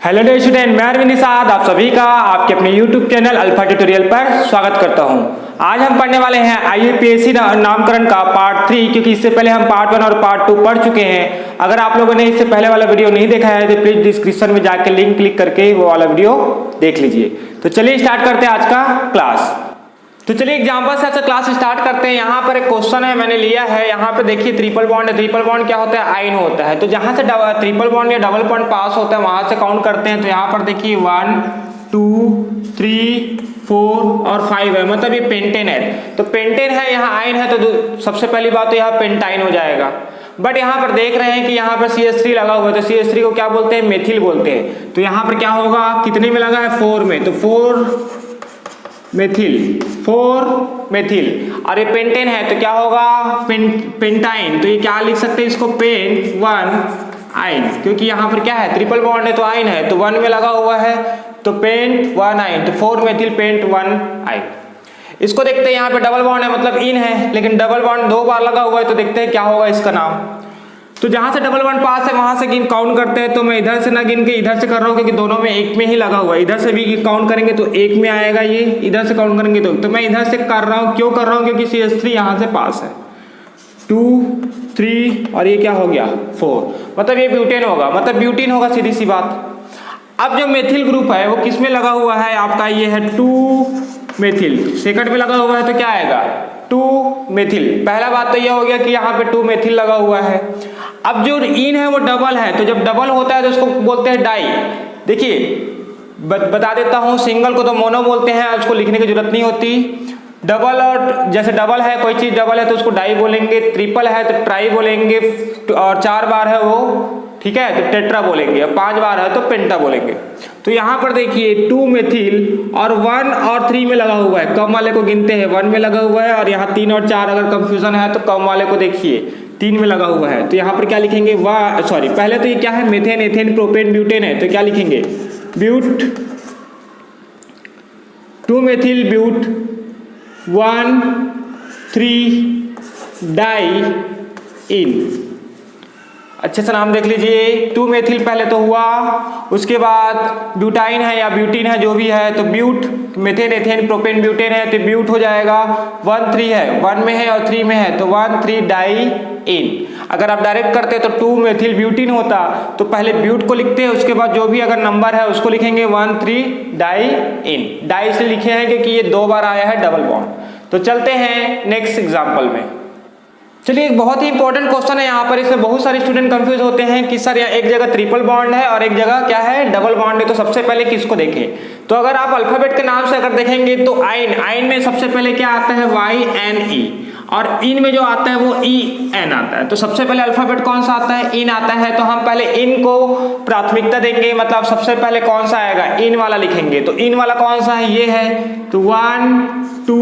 Hello dear student, मैं अरविंद निषाद आप सभी का आपके अपने यूट्यूब चैनल अल्फा ट्यूटोरियल पर स्वागत करता हूं। आज हम पढ़ने वाले हैं IUPAC नामकरण का पार्ट 3, क्योंकि इससे पहले हम पार्ट 1 और पार्ट 2 पढ़ चुके हैं। अगर आप लोगों ने इससे पहले वाला वीडियो नहीं देखा है तो प्लीज डिस्क्रिप्शन में जाकर लिंक क्लिक करके वो वाला वीडियो देख लीजिए। तो चलिए स्टार्ट करते हैं आज का क्लास। तो चलिए एग्जांपल से क्लास स्टार्ट करते हैं। यहाँ पर एक क्वेश्चन है मैंने लिया है। यहाँ पे देखिए ट्रिपल बॉन्ड है। ट्रिपल बॉन्ड क्या होता है? आयन होता है। तो जहाँ से ट्रिपल बॉन्ड या डबल बॉन्ड पास होता है वहां से काउंट करते हैं। तो यहाँ पर देखिए 1 2 3 4 और 5 है, मतलब ये पेंटेन है। तो पेंटेन है, यहाँ आयन है, तो सबसे पहली बात तो यहाँ पेंटाइन हो जाएगा। बट यहाँ पर देख रहे हैं कि यहाँ पर CH3 लगा हुआ है। तो CH3 को क्या बोलते हैं? मेथिल बोलते हैं। तो यहाँ पर क्या होगा? कितने में लगा है? 4 में। तो 4 मेथिल और ये पेंटेन है तो क्या होगा? पेंटाइन। तो ये क्या लिख सकते हैं इसको? पेंट 1 आइन, क्योंकि यहाँ पर क्या है? ट्रिपल बॉन्ड है तो आइन है, तो 1 में लगा हुआ है तो पेंट 1 आइन। तो 4 मेथिल पेंट 1 आइन। इसको देखते हैं, यहाँ पे डबल बॉन्ड है मतलब इन है, लेकिन डबल बॉन्ड 2 बार लगा हुआ है। तो देखते हैं क्या होगा इसका नाम। तो जहां से डबल बॉन्ड पास है वहां से गिन काउंट करते हैं। तो मैं इधर से ना गिन के इधर से कर रहा हूं, क्योंकि दोनों में एक में ही लगा हुआ है। इधर से भी काउंट करेंगे तो एक में आएगा ये, इधर से काउंट करेंगे तो मैं इधर से कर रहा हूं। क्यों कर रहा हूं? क्योंकि CH3 यहां से पास है। 2 3 और ये क्या हो गया? 4, मतलब ये ब्यूटेन होगा, मतलब ब्यूटीन होगा, सीधी सी बात। अब जो मेथिल ग्रुप है वो किस में लगा हुआ है? आपका ये है 2 मेथिल। सेकंड में लगा हुआ है तो क्या आएगा? 2 मेथिल। पहला बात तो यह हो गया कि यहाँ पे 2 मेथिल लगा हुआ है। अब जो इन है वो डबल है, तो जब डबल होता है तो उसको बोलते हैं डाई। देखिए बता देता हूँ, सिंगल को तो मोनो बोलते हैं, उसको लिखने की जरूरत नहीं होती। डबल और जैसे डबल है, कोई चीज डबल है तो उसको डाई बोलेंगे, ट्रिपल है तो ट्राई बोलेंगे, और 4 बार है वो, ठीक है, तो टेट्रा बोलेंगे, और 5 बार है तो पेंटा बोलेंगे। तो यहाँ पर देखिए 2 मेथिल और 1 और 3 में लगा हुआ है। कम वाले को गिनते हैं, 1 में लगा हुआ है, और यहाँ 3 और 4 अगर कंफ्यूजन है तो कम वाले को देखिए 3 में लगा हुआ है। तो यहाँ पर क्या लिखेंगे? पहले तो ये क्या है? मेथेन, एथेन, प्रोपेन, ब्यूटेन है। तो क्या लिखेंगे? ब्यूट 2 मेथिल ब्यूट 1 3 डाई इन। अच्छे से नाम देख लीजिए। 2 मेथिल पहले तो हुआ, उसके बाद ब्यूटाइन है या ब्यूटीन है जो भी है, तो but, methane, ethane, propane, butane है तो ब्यूट हो जाएगा। 1 3 है, 1 में है और 3 में है तो 1 3 डाई इन। अगर आप डायरेक्ट करते तो 2 मेथिल ब्यूटीन होता, तो पहले ब्यूट को लिखते हैं, उसके बाद जो भी अगर नंबर है उसको लिखेंगे 1 3 डाई इन। डाई से लिखे हैं क्योंकि ये 2 बार आया है डबल बॉन्ड। तो चलते हैं नेक्स्ट एग्जाम्पल में। चलिए एक बहुत ही इंपॉर्टेंट क्वेश्चन है यहाँ पर। इसमें बहुत सारे स्टूडेंट कंफ्यूज होते हैं कि सर एक जगह ट्रिपल बॉन्ड है और एक जगह क्या है? डबल बॉन्ड है। तो सबसे पहले किसको देखें? तो अगर आप अल्फाबेट के नाम से अगर देखेंगे तो आइन में सबसे पहले क्या आता है? YNE, और इन में जो आता है वो EN आता है। तो सबसे पहले अल्फाबेट कौन सा आता है? इन आता है। तो हम पहले इन को प्राथमिकता देंगे, मतलब सबसे पहले कौन सा आएगा? इन वाला लिखेंगे। तो इन वाला कौन सा है? ये है। तो 1 2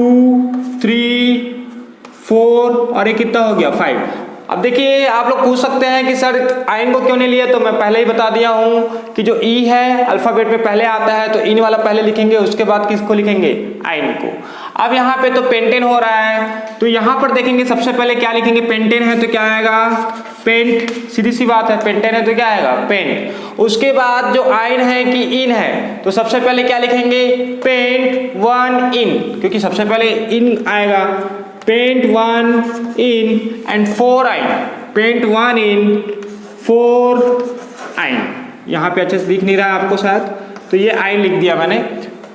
3 4 और ये कितना हो गया? 5। अब देखिए आप लोग पूछ सकते हैं कि सर आइन को क्यों नहीं लिया? तो मैं पहले ही बता दिया हूं कि जो ई है अल्फाबेट में पहले आता है, तो इन वाला पहले लिखेंगे, उसके बाद किसको लिखेंगे? आइन को। अब यहाँ पे तो पेंटेन हो रहा है, तो यहाँ पर देखेंगे सबसे पहले क्या लिखेंगे? पेंटेन है तो क्या आएगा? पेंट, सीधी सी बात है। पेंटेन है तो क्या आएगा? पेंट। उसके बाद जो आइन है कि इन है, तो सबसे पहले क्या लिखेंगे? पेंट 1 इन, क्योंकि सबसे पहले इन आएगा। पेंट 1 इन एंड 4 आइन। पेंट 1 इन 4 आइन। यहाँ पे अच्छे से दिख नहीं रहा है आपको शायद, तो ये आइन लिख दिया मैंने।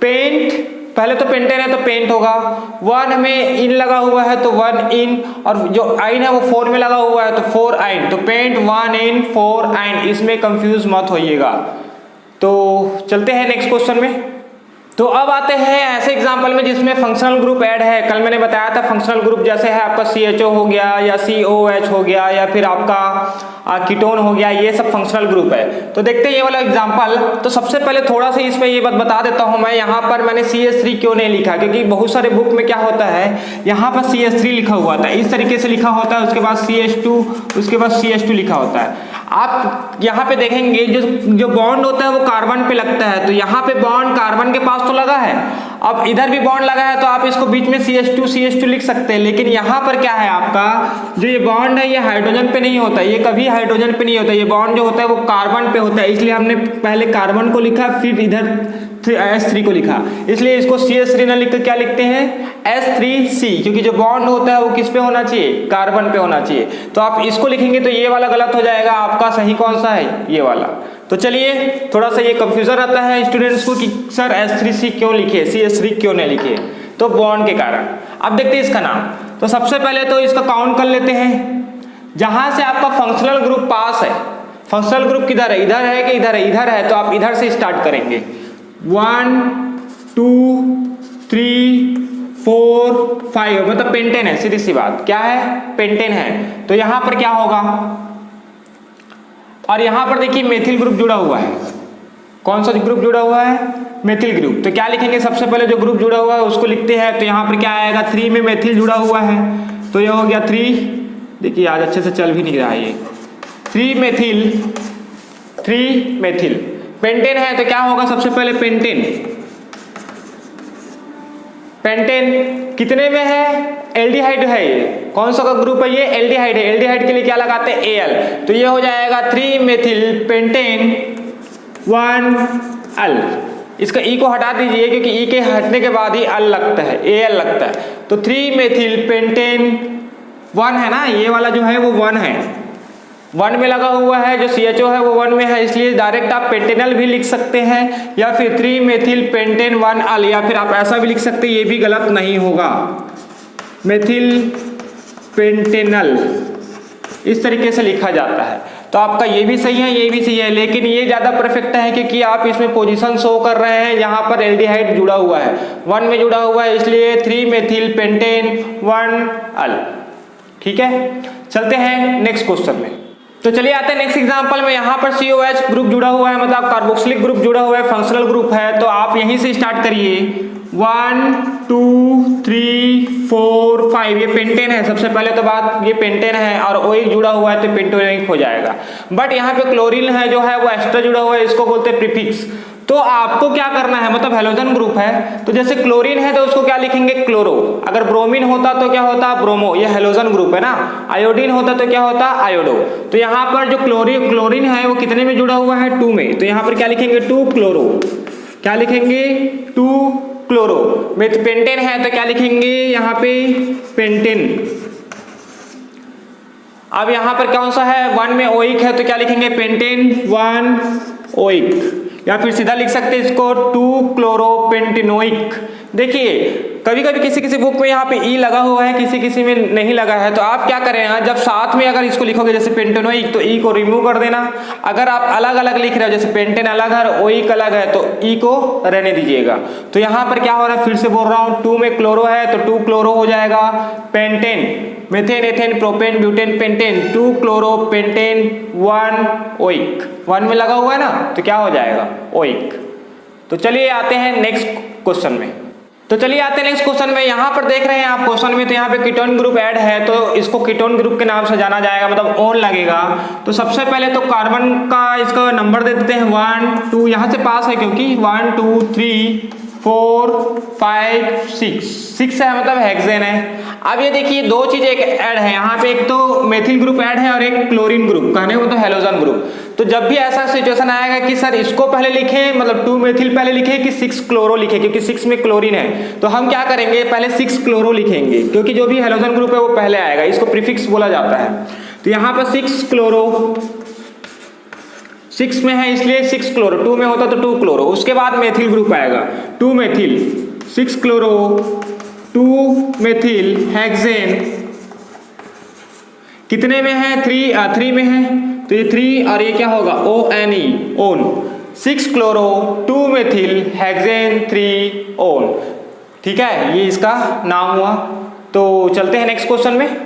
पेंट, पहले तो पेंटेन है तो पेंट होगा। 1 में इन लगा हुआ है तो 1 इन, और जो आइन है वो 4 में लगा हुआ है तो 4 आइन। तो पेंट 1 इन 4 आइन, इसमें कंफ्यूज मत होइएगा। तो चलते हैं नेक्स्ट क्वेश्चन में। तो अब आते हैं ऐसे एग्जाम्पल में जिसमें फंक्शनल ग्रुप ऐड है। कल मैंने बताया था फंक्शनल ग्रुप जैसे है आपका CHO हो गया या COH हो गया या फिर आपका कीटोन हो गया, ये सब फंक्शनल ग्रुप है। तो देखते हैं ये वाला एग्जाम्पल। तो सबसे पहले थोड़ा सा इसमें ये बात बता देता हूं मैं, यहाँ पर मैंने CH3 क्यों नहीं लिखा, क्योंकि बहुत सारे बुक में क्या होता है, यहाँ पर CH3 लिखा हुआ था, इस तरीके से लिखा होता है, उसके बाद CH2, उसके बाद CH2 लिखा होता है। आप यहाँ पे देखेंगे जो बॉन्ड होता है वो कार्बन पे लगता है, तो यहाँ पे बॉन्ड कार्बन के पास तो लगा है, अब इधर भी बॉन्ड लगा है तो आप इसको बीच में CH2 लिख सकते हैं, लेकिन यहाँ पर क्या है आपका जो ये बॉन्ड है ये हाइड्रोजन पे नहीं होता, ये कभी हाइड्रोजन पे नहीं होता, ये बॉन्ड जो होता है वो कार्बन पे होता है, इसलिए हमने पहले कार्बन को लिखा फिर इधर S3 को लिखा, इसलिए इसको CH3 ना लिख कर क्या लिखते हैं S3C, क्योंकि जो बॉन्ड होता है वो किस पे होना चाहिए, कार्बन पे होना चाहिए। तो आप इसको लिखेंगे तो ये वाला गलत हो जाएगा, आपका सही कौन सा है, ये वाला। तो चलिए थोड़ा सा ये कंफ्यूजन रहता है स्टूडेंट्स को कि सर S3C क्यों लिखे, CH3 क्यों नहीं लिखे, तो बॉन्ड के कारण। अब देखते हैं इसका नाम। तो सबसे पहले तो इसका काउंट कर लेते हैं, जहां से आपका फंक्शनल ग्रुप पास है, फंक्शनल ग्रुप किधर है, इधर है कि इधर है, इधर है, तो आप इधर से स्टार्ट करेंगे। 1 2 3 4 5, मतलब पेंटेन है, सीधी सी बात, क्या है, पेंटेन है। तो यहां पर क्या होगा, और यहां पर देखिए मेथिल ग्रुप जुड़ा हुआ है, कौन सा ग्रुप जुड़ा हुआ है, मेथिल ग्रुप। तो क्या लिखेंगे, सबसे पहले जो ग्रुप जुड़ा हुआ है उसको लिखते हैं। तो यहां पर क्या आएगा, 3 में मेथिल जुड़ा हुआ है, तो यह हो गया 3, देखिए आज अच्छे से चल भी नहीं रहा है ये, 3 मेथिल। पेंटेन है तो क्या होगा, सबसे पहले पेंटेन कितने में है, एल्डिहाइड है, ये कौन सा का ग्रुप है, ये एल्डिहाइड है, एल्डिहाइड के लिए क्या लगाते हैं, Al, तो ये हो जाएगा 3 मेथिल पेंटेन 1 अल। इसका E को हटा दीजिए क्योंकि E के हटने के बाद ही अल लगता है, Al लगता है। तो 3 मेथिल पेंटेन 1 है ना, ये वाला जो है वो 1 है, 1 में लगा हुआ है, जो CHO है वो 1 में है, इसलिए डायरेक्ट आप पेंटेनल भी लिख सकते हैं, या फिर 3 मेथिल पेंटेन 1 अल, या फिर आप ऐसा भी लिख सकते हैं, ये भी गलत नहीं होगा, मेथिल पेंटेनल, इस तरीके से लिखा जाता है। तो आपका ये भी सही है, ये भी सही है, लेकिन ये ज़्यादा परफेक्ट है क्योंकि आप इसमें पोजीशन शो कर रहे हैं, यहाँ पर एल्डिहाइड जुड़ा हुआ है, 1 में जुड़ा हुआ है, इसलिए 3 मेथिल पेंटेन 1 अल। ठीक है, चलते हैं नेक्स्ट क्वेश्चन में। तो चलिए आते हैं नेक्स्ट एग्जांपल में। यहाँ पर COH ग्रुप जुड़ा हुआ है, मतलब कार्बोक्सिलिक ग्रुप जुड़ा हुआ है, फंक्शनल ग्रुप है, तो आप यहीं से स्टार्ट करिए। 1 2 3 4 5, ये पेंटेन है, सबसे पहले तो बात ये पेंटेन है और OH जुड़ा हुआ है तो पेंटोनिक हो जाएगा। बट यहाँ पे क्लोरीन है जो है वो एक्स्ट्रा जुड़ा हुआ है, इसको बोलते हैं प्रीफिक्स। तो आपको क्या करना है, मतलब हेलोजन ग्रुप है तो जैसे क्लोरीन है तो उसको क्या लिखेंगे, क्लोरो। अगर ब्रोमीन होता तो क्या होता, ब्रोमो, ये हेलोजन ग्रुप है ना। आयोडीन होता तो क्या होता, आयोडो। तो यहाँ पर जो क्लोरीन है वो कितने में जुड़ा हुआ है, 2 में, तो यहाँ पर क्या लिखेंगे, 2 क्लोरो। क्या लिखेंगे, 2 क्लोरो। पेंटेन है तो क्या लिखेंगे यहाँ पे, पेंटेन। अब यहाँ पर कौन सा है, 1 में ओइक है तो क्या लिखेंगे, पेंटेन 1 ओइक, या फिर सीधा लिख सकते हैं इसको 2 क्लोरोपेंटेनोइक। देखिए कभी कभी किसी किसी बुक में यहाँ पे ई लगा हुआ है, किसी किसी में नहीं लगा है, तो आप क्या करें, जब साथ में अगर इसको लिखोगे जैसे पेंटेनोइक तो ई को रिमूव कर देना। अगर आप अलग अलग लिख रहे हो, जैसे पेंटेन अलग है ओइक अलग है, तो ई को रहने दीजिएगा। तो यहाँ पर क्या हो रहा है, फिर से बोल रहा हूँ, 2 में क्लोरो है तो 2 क्लोरो हो जाएगा, pentane, methane, ethane, propane, butane, pentane, 2 chloro pentane 1 oic, 1 में लगा हुआ है ना तो क्या हो जाएगा, ओइक। तो चलिए आते हैं नेक्स्ट क्वेश्चन में। यहाँ पर देख रहे हैं आप क्वेश्चन में, तो यहाँ पे कीटोन ग्रुप ऐड है तो इसको कीटोन ग्रुप के नाम से जाना जाएगा, मतलब ओन लगेगा। तो सबसे पहले तो कार्बन का इसका नंबर दे देते हैं 1 2, यहाँ से पास है क्योंकि 1 2 3 4 5 6 है, मतलब हेक्सेन है। अब ये देखिए दो चीज एक ऐड है यहाँ पे, एक तो मेथिल ग्रुप ऐड है और एक क्लोरीन ग्रुप, कहने को तो हेलोजन ग्रुप। तो जब भी ऐसा सिचुएशन आएगा कि सर इसको पहले लिखें, मतलब 2 मेथिल पहले लिखे कि 6 क्लोरो लिखे, क्योंकि 6 में क्लोरीन है, तो हम क्या करेंगे, पहले 6 क्लोरो लिखेंगे, क्योंकि जो भी हेलोजन ग्रुप है वो पहले आएगा, इसको प्रीफिक्स बोला जाता है। तो यहाँ पर 6 क्लोरो, 6 में है इसलिए 6 क्लोरो, 2 में होता तो 2 क्लोरो, उसके बाद मेथिल ग्रुप आएगा, 2 मेथिल, 6 क्लोरो 2 मेथिल हेक्सेन, कितने में है, 3 में है, तो ये 3 और ये क्या होगा, ONE, own, 6 chloro 2 methyl hexane 3 own. ठीक है, ये इसका नाम हुआ। तो चलते हैं नेक्स्ट क्वेश्चन में।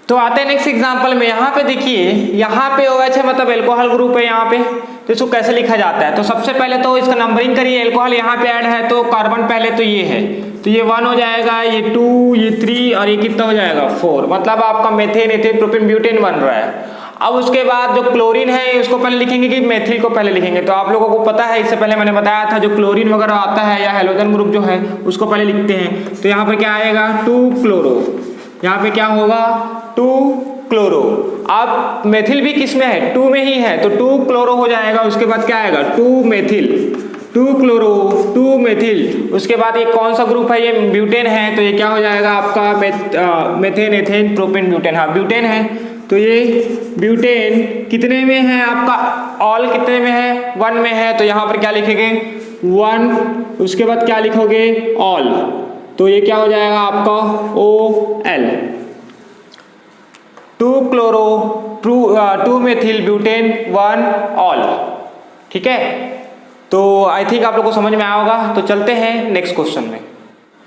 तो आते हैं नेक्स्ट एग्जांपल में। यहाँ पे देखिए, यहाँ पे OH है, मतलब एल्कोहल ग्रुप है यहाँ पे, तो इसको कैसे लिखा जाता है। तो सबसे पहले तो इसका नंबरिंग करिए, एल्कोहल यहाँ पे ऐड है तो कार्बन पहले तो ये है, तो ये 1 हो जाएगा, ये 2, ये 3 और ये कितना हो जाएगा 4, मतलब आपका मेथेन, एथेन, प्रोपेन, ब्यूटेन बन रहा है। अब उसके बाद जो क्लोरीन है उसको पहले लिखेंगे कि मेथिल को पहले लिखेंगे। तो आप लोगों को पता है, इससे पहले मैंने बताया था जो क्लोरीन वगैरह आता है या हेलोजन ग्रुप जो है उसको पहले लिखते हैं। तो यहाँ पर क्या आएगा 2 क्लोरो, यहाँ पे क्या होगा 2 क्लोरो। अब मेथिल भी किस में है 2 में ही है, तो 2 क्लोरो हो जाएगा। उसके बाद क्या आएगा 2 मेथिल, 2 क्लोरो 2 मेथिल। उसके बाद ये कौन सा ग्रुप है, ये ब्यूटेन है, तो ये क्या हो जाएगा आपका मेथेन एथेन प्रोपेन ब्यूटेन। हाँ ब्यूटेन है, तो ये ब्यूटेन कितने में है आपका, ऑल कितने में है 1 में है, तो यहाँ पर क्या लिखेंगे 1। उसके बाद क्या लिखोगे ऑल, तो ये क्या हो जाएगा आपका OL, 2 chloro 2 methyl butane 1 all. ठीक है, तो आई थिंक आप लोग को समझ में आया होगा। तो चलते हैं नेक्स्ट क्वेश्चन में।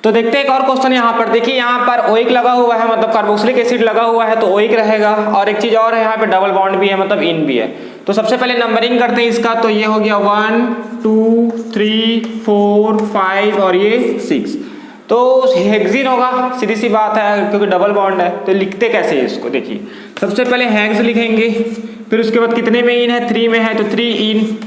तो देखते हैं एक और क्वेश्चन यहाँ पर। देखिए यहाँ पर OH लगा हुआ है, मतलब कार्बोक्सिलिक एसिड लगा हुआ है तो OH रहेगा, और एक चीज और है यहाँ पे डबल बॉन्ड भी है, मतलब इन भी है। तो सबसे पहले नंबरिंग करते हैं इसका, तो ये हो गया 1 2 3 4 5 और ये 6। तो हेक्सिन होगा, सीधी सी बात है क्योंकि डबल बॉन्ड है। तो लिखते कैसे है इसको, देखिए सबसे पहले हेक्स लिखेंगे, फिर उसके बाद कितने में इन है 3 में है, तो 3 इन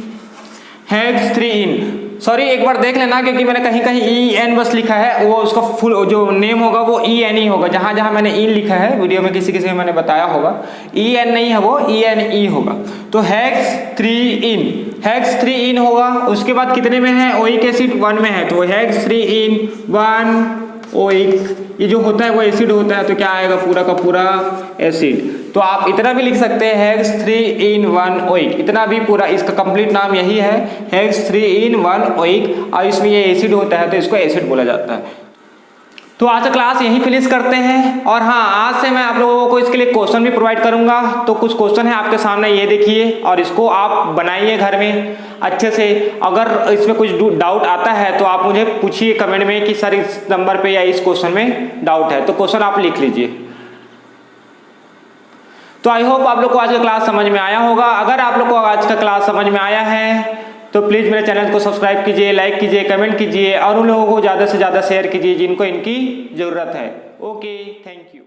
हेक्स 3 इन। सॉरी एक बार देख लेना क्योंकि मैंने कहीं कहीं EN बस लिखा है, वो उसका फुल जो नेम होगा वो EN ही होगा। जहां जहां मैंने इन लिखा है वीडियो में किसी किसी में मैंने बताया होगा, EN नहीं है वो ENE होगा। तो हेक्स 3 इन, हेक्स 3 इन होगा। उसके बाद कितने में है ओइक एसिड 1 में है, तो हेक्स 3 इन 1 ओइक। ये जो होता है वो एसिड होता है, तो क्या आएगा पूरा का पूरा एसिड। तो आप इतना भी लिख सकते हैं हेक्स 3 इन 1 ओइक, इतना भी पूरा, इसका कंप्लीट नाम यही है हेक्स 3 इन 1 ओइक। और इसमें ये एसिड होता है तो इसको एसिड बोला जाता है। तो आज का क्लास यहीं फिनिश करते हैं। और हाँ, आज से मैं आप लोगों को इसके लिए क्वेश्चन भी प्रोवाइड करूंगा। तो कुछ क्वेश्चन है आपके सामने, ये देखिए, और इसको आप बनाइए घर में अच्छे से। अगर इसमें कुछ डाउट आता है तो आप मुझे पूछिए कमेंट में कि सर इस नंबर पे या इस क्वेश्चन में डाउट है, तो क्वेश्चन आप लिख लीजिए। तो आई होप आप लोग को आज का क्लास समझ में आया होगा। अगर आप लोग को आज का क्लास समझ में आया है तो प्लीज़ मेरे चैनल को सब्सक्राइब कीजिए, लाइक कीजिए, कमेंट कीजिए और उन लोगों को ज़्यादा से ज़्यादा शेयर कीजिए जिनको इनकी ज़रूरत है। Okay, thank you.